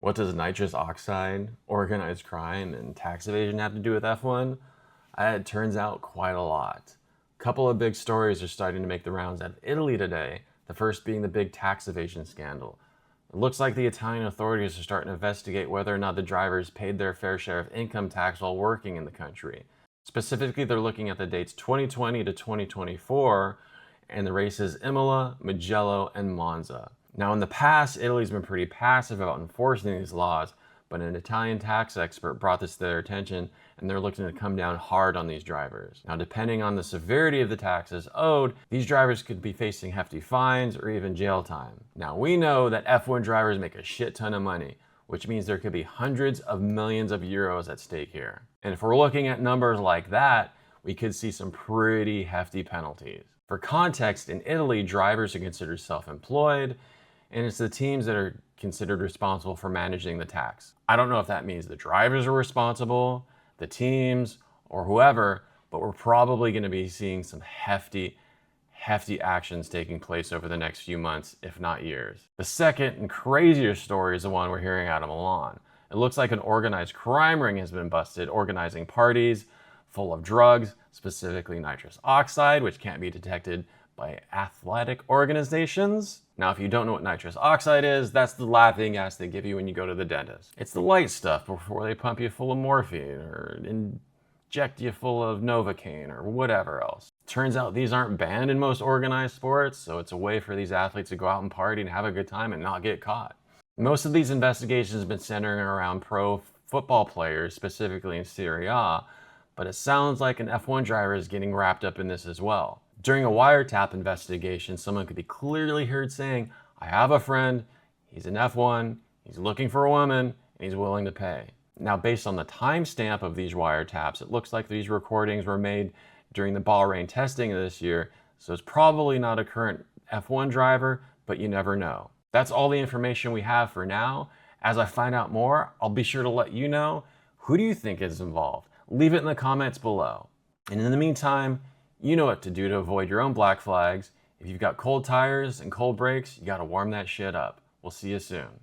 What does nitrous oxide, organized crime, and tax evasion have to do with F1? It turns out quite a lot. A couple of big stories are starting to make the rounds out of Italy today, the first being the big tax evasion scandal. It looks like the Italian authorities are starting to investigate whether or not the drivers paid their fair share of income tax while working in the country. Specifically, they're looking at the dates 2020 to 2024 and the races Imola, Mugello, and Monza. Now, in the past, Italy's been pretty passive about enforcing these laws, but an Italian tax expert brought this to their attention, and they're looking to come down hard on these drivers. Now, depending on the severity of the taxes owed, these drivers could be facing hefty fines or even jail time. Now, we know that F1 drivers make a shit ton of money, which means there could be hundreds of millions of euros at stake here. And if we're looking at numbers like that, we could see some pretty hefty penalties. For context, in Italy, drivers are considered self-employed, and it's the teams that are considered responsible for managing the tax. I don't know if that means the drivers are responsible, the teams, or whoever, but we're probably going to be seeing some hefty actions taking place over the next few months, if not years. The second and crazier story is the one we're hearing out of Milan. It looks like an organized crime ring has been busted, organizing parties full of drugs, specifically nitrous oxide, which can't be detected by athletic organizations. Now, if you don't know what nitrous oxide is, that's the laughing gas they give you when you go to the dentist. It's the light stuff before they pump you full of morphine or inject you full of Novocaine or whatever else. Turns out these aren't banned in most organized sports, so it's a way for these athletes to go out and party and have a good time and not get caught. Most of these investigations have been centering around pro football players, specifically in Serie A, but it sounds like an F1 driver is getting wrapped up in this as well. During a wiretap investigation, someone could be clearly heard saying, "I have a friend, he's an F1, he's looking for a woman, and he's willing to pay." Now, based on the timestamp of these wiretaps, it looks like these recordings were made during the Bahrain testing of this year, so it's probably not a current F1 driver, but you never know. That's all the information we have for now. As I find out more, I'll be sure to let you know. Who do you think is involved? Leave it in the comments below. And in the meantime, you know what to do to avoid your own black flags. If you've got cold tires and cold brakes, you gotta warm that shit up. We'll see you soon.